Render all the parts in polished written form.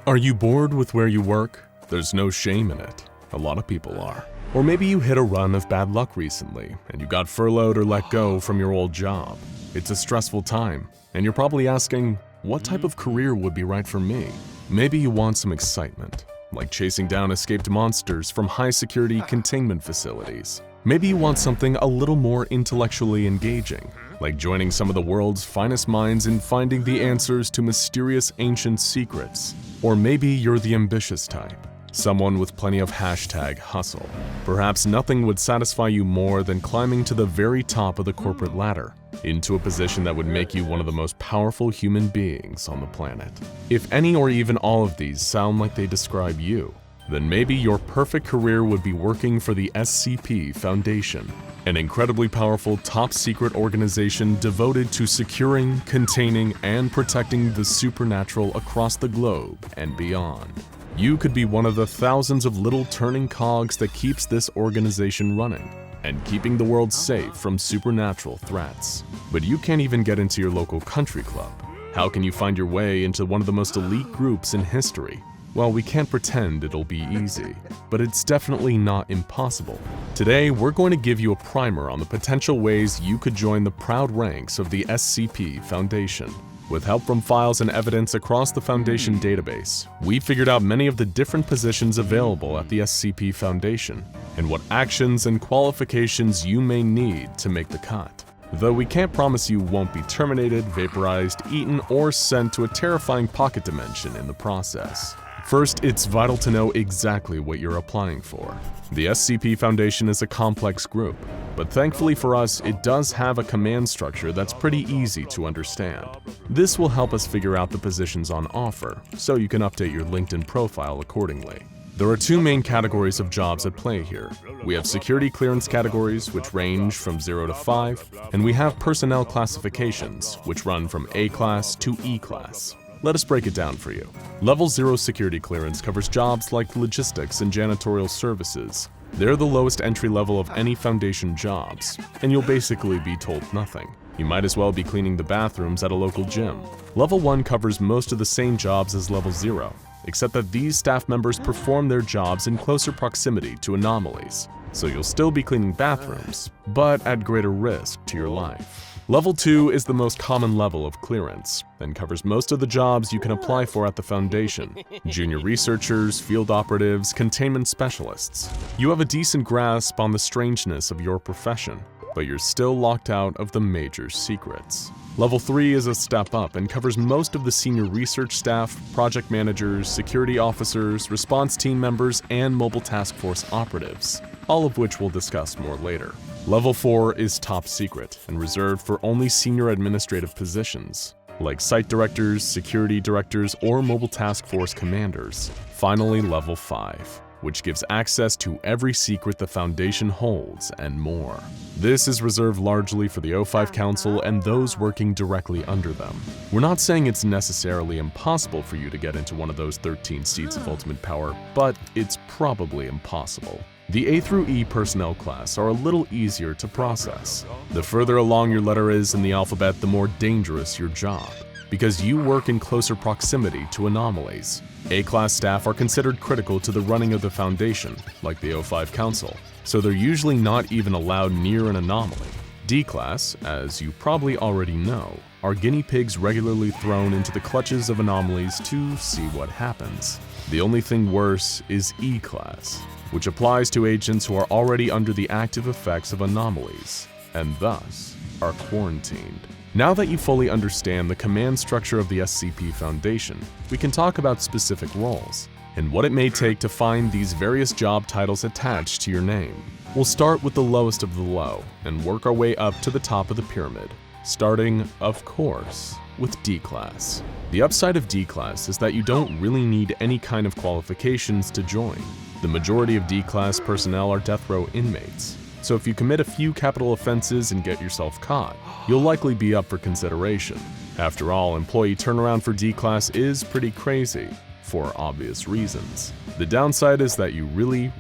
Are you bored with where you work? There's no shame in it. A lot of people are. Or maybe you hit a run of bad luck recently and you got furloughed or let go from your old job. It's a stressful time, and you're probably asking, what type of career would be right for me? Maybe you want some excitement, like chasing down escaped monsters from high-security containment facilities. Maybe you want something a little more intellectually engaging, like joining some of the world's finest minds in finding the answers to mysterious ancient secrets. Or maybe you're the ambitious type, someone with plenty of #hustle. Perhaps nothing would satisfy you more than climbing to the very top of the corporate ladder, into a position that would make you one of the most powerful human beings on the planet. If any or even all of these sound like they describe you, then maybe your perfect career would be working for the SCP Foundation, an incredibly powerful top-secret organization devoted to securing, containing, and protecting the supernatural across the globe and beyond. You could be one of the thousands of little turning cogs that keeps this organization running and keeping the world safe from supernatural threats. But you can't even get into your local country club. How can you find your way into one of the most elite groups in history? Well, we can't pretend it'll be easy, but it's definitely not impossible. Today, we're going to give you a primer on the potential ways you could join the proud ranks of the SCP Foundation. With help from files and evidence across the Foundation database, we figured out many of the different positions available at the SCP Foundation and what actions and qualifications you may need to make the cut. Though we can't promise you won't be terminated, vaporized, eaten, or sent to a terrifying pocket dimension in the process. First, it's vital to know exactly what you're applying for. The SCP Foundation is a complex group, but thankfully for us, it does have a command structure that's pretty easy to understand. This will help us figure out the positions on offer, so you can update your LinkedIn profile accordingly. There are two main categories of jobs at play here. We have security clearance categories, which range from 0 to 5, and we have personnel classifications, which run from A class to E class. Let us break it down for you. Level 0 security clearance covers jobs like logistics and janitorial services. They're the lowest entry level of any Foundation jobs, and you'll basically be told nothing. You might as well be cleaning the bathrooms at a local gym. Level 1 covers most of the same jobs as Level 0, except that these staff members perform their jobs in closer proximity to anomalies, so you'll still be cleaning bathrooms, but at greater risk to your life. Level 2 is the most common level of clearance and covers most of the jobs you can apply for at the Foundation: junior researchers, field operatives, containment specialists. You have a decent grasp on the strangeness of your profession, but you're still locked out of the major secrets. Level 3 is a step up and covers most of the senior research staff, project managers, security officers, response team members, and mobile task force operatives, all of which we'll discuss more later. Level 4 is top secret and reserved for only senior administrative positions, like site directors, security directors, or mobile task force commanders. Finally, Level 5, which gives access to every secret the Foundation holds and more. This is reserved largely for the O5 Council and those working directly under them. We're not saying it's necessarily impossible for you to get into one of those 13 seats of ultimate power, but it's probably impossible. The A through E personnel class are a little easier to process. The further along your letter is in the alphabet, the more dangerous your job, because you work in closer proximity to anomalies. A-class staff are considered critical to the running of the Foundation, like the O5 Council, so they're usually not even allowed near an anomaly. D-class, as you probably already know, are guinea pigs regularly thrown into the clutches of anomalies to see what happens. The only thing worse is E-class, which applies to agents who are already under the active effects of anomalies, and thus are quarantined. Now that you fully understand the command structure of the SCP Foundation, we can talk about specific roles and what it may take to find these various job titles attached to your name. We'll start with the lowest of the low and work our way up to the top of the pyramid, starting, of course, with D-Class. The upside of D-Class is that you don't really need any kind of qualifications to join. The majority of D-Class personnel are death row inmates, so if you commit a few capital offenses and get yourself caught, you'll likely be up for consideration. After all, employee turnaround for D-Class is pretty crazy, for obvious reasons. The downside is that you really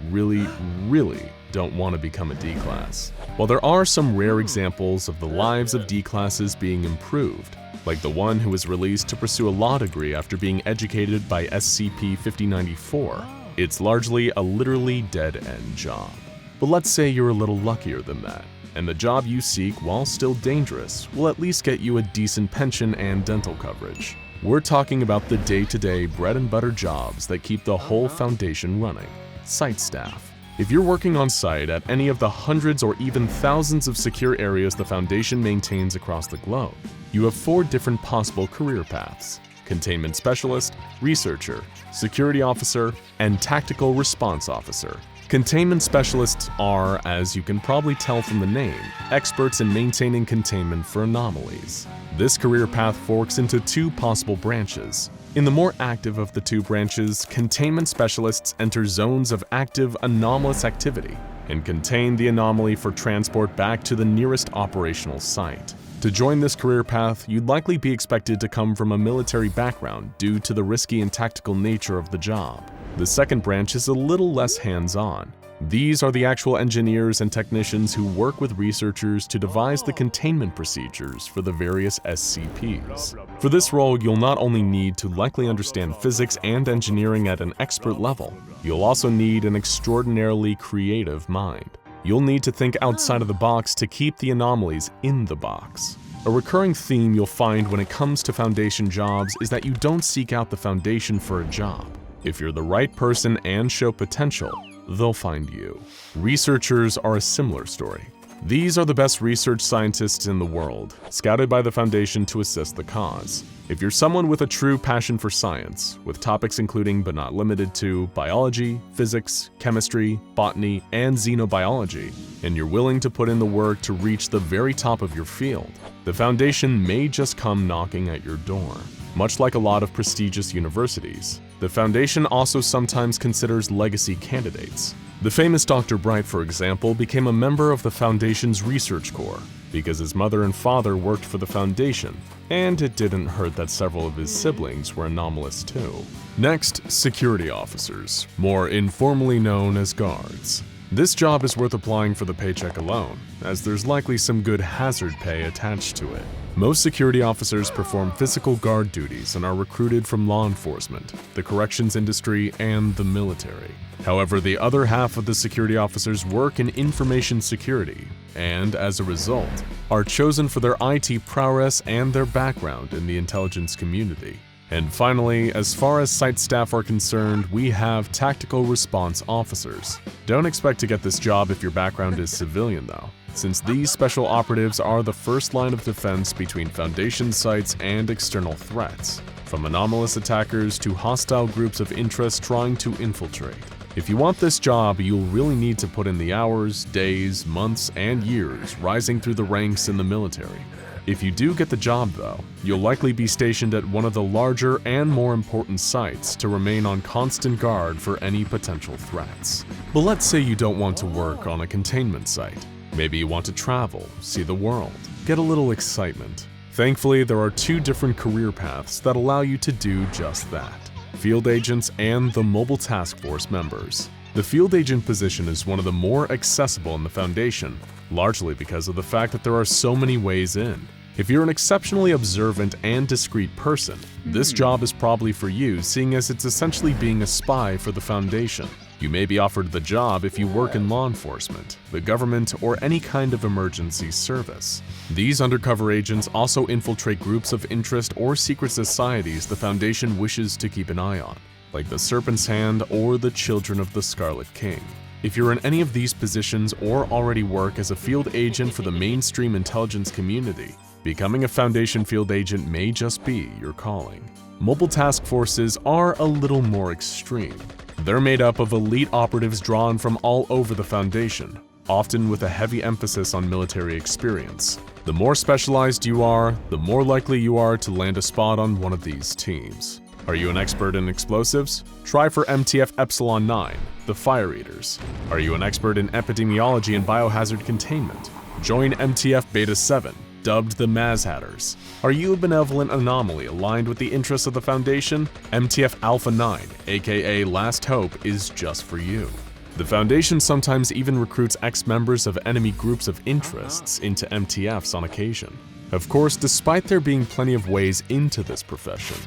don't want to become a D-Class. While there are some rare examples of the lives of D-Classes being improved, like the one who was released to pursue a law degree after being educated by SCP-5094. It's largely a literally dead-end job. But let's say you're a little luckier than that, and the job you seek, while still dangerous, will at least get you a decent pension and dental coverage. We're talking about the day-to-day bread-and-butter jobs that keep the whole Foundation running: site staff. If you're working on site at any of the hundreds or even thousands of secure areas the Foundation maintains across the globe, you have 4 different possible career paths: containment specialist, researcher, security officer, and tactical response officer. Containment specialists are, as you can probably tell from the name, experts in maintaining containment for anomalies. This career path forks into 2 possible branches. In the more active of the 2 branches, containment specialists enter zones of active anomalous activity and contain the anomaly for transport back to the nearest operational site. To join this career path, you'd likely be expected to come from a military background due to the risky and tactical nature of the job. The second branch is a little less hands-on. These are the actual engineers and technicians who work with researchers to devise the containment procedures for the various SCPs. For this role, you'll not only need to likely understand physics and engineering at an expert level, you'll also need an extraordinarily creative mind. You'll need to think outside of the box to keep the anomalies in the box. A recurring theme you'll find when it comes to Foundation jobs is that you don't seek out the Foundation for a job. If you're the right person and show potential, they'll find you. Researchers are a similar story. These are the best research scientists in the world, scouted by the Foundation to assist the cause. If you're someone with a true passion for science, with topics including but not limited to biology, physics, chemistry, botany, and xenobiology, and you're willing to put in the work to reach the very top of your field, the Foundation may just come knocking at your door. Much like a lot of prestigious universities, the Foundation also sometimes considers legacy candidates. The famous Dr. Bright, for example, became a member of the Foundation's research corps because his mother and father worked for the Foundation, and it didn't hurt that several of his siblings were anomalous too. Next, security officers, more informally known as guards. This job is worth applying for the paycheck alone, as there's likely some good hazard pay attached to it. Most security officers perform physical guard duties and are recruited from law enforcement, the corrections industry, and the military. However, the other half of the security officers work in information security, and as a result, are chosen for their IT prowess and their background in the intelligence community. And finally, as far as site staff are concerned, we have tactical response officers. Don't expect to get this job if your background is civilian though, since these special operatives are the first line of defense between Foundation sites and external threats, from anomalous attackers to hostile groups of interest trying to infiltrate. If you want this job, you'll really need to put in the hours, days, months, and years rising through the ranks in the military. If you do get the job though, you'll likely be stationed at one of the larger and more important sites to remain on constant guard for any potential threats. But let's say you don't want to work on a containment site. Maybe you want to travel, see the world, get a little excitement. Thankfully, there are 2 different career paths that allow you to do just that: field agents and the mobile task force members. The field agent position is one of the more accessible in the Foundation, largely because of the fact that there are so many ways in. If you're an exceptionally observant and discreet person, this job is probably for you, seeing as it's essentially being a spy for the Foundation. You may be offered the job if you work in law enforcement, the government, or any kind of emergency service. These undercover agents also infiltrate groups of interest or secret societies the Foundation wishes to keep an eye on, like the Serpent's Hand or the Children of the Scarlet King. If you're in any of these positions or already work as a field agent for the mainstream intelligence community, becoming a Foundation field agent may just be your calling. Mobile task forces are a little more extreme. They're made up of elite operatives drawn from all over the Foundation, often with a heavy emphasis on military experience. The more specialized you are, the more likely you are to land a spot on one of these teams. Are you an expert in explosives? Try for MTF Epsilon 9, the Fire Eaters. Are you an expert in epidemiology and biohazard containment? Join MTF Beta 7, dubbed the Maz Hatters. Are you a benevolent anomaly aligned with the interests of the Foundation? MTF Alpha 9, aka Last Hope, is just for you. The Foundation sometimes even recruits ex-members of enemy groups of interests into MTFs on occasion. Of course, despite there being plenty of ways into this profession,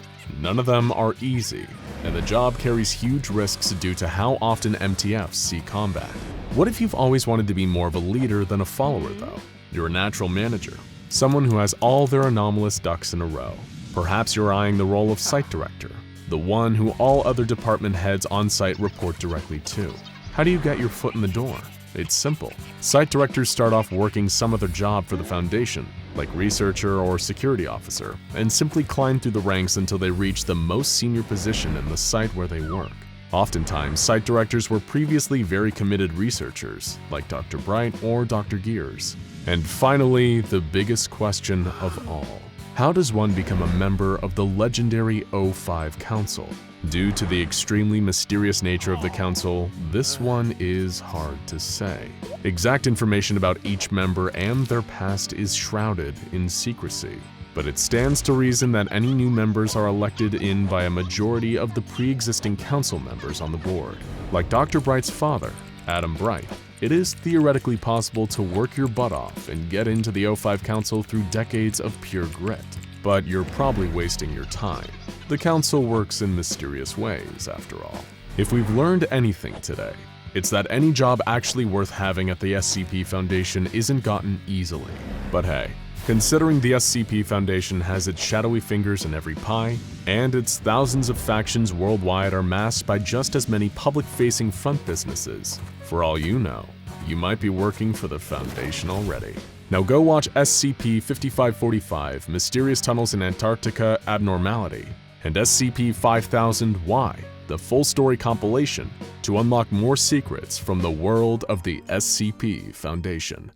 none of them are easy, and the job carries huge risks due to how often MTFs see combat. What if you've always wanted to be more of a leader than a follower though? You're a natural manager, someone who has all their anomalous ducks in a row. Perhaps you're eyeing the role of site director, the one who all other department heads on site report directly to. How do you get your foot in the door? It's simple. Site directors start off working some other job for the Foundation, like researcher or security officer, and simply climb through the ranks until they reach the most senior position in the site where they work. Oftentimes, site directors were previously very committed researchers, like Dr. Bright or Dr. Gears. And finally, the biggest question of all. How does one become a member of the legendary O5 Council? Due to the extremely mysterious nature of the council, this one is hard to say. Exact information about each member and their past is shrouded in secrecy, but it stands to reason that any new members are elected in by a majority of the pre-existing council members on the board. Like Dr. Bright's father, Adam Bright, it is theoretically possible to work your butt off and get into the O5 Council through decades of pure grit. But you're probably wasting your time. The council works in mysterious ways, after all. If we've learned anything today, it's that any job actually worth having at the SCP Foundation isn't gotten easily. But hey, considering the SCP Foundation has its shadowy fingers in every pie, and its thousands of factions worldwide are masked by just as many public-facing front businesses, for all you know, you might be working for the Foundation already. Now go watch SCP-5545 Mysterious Tunnels in Antarctica Abnormality and SCP-5000-Y, the full story compilation, to unlock more secrets from the world of the SCP Foundation.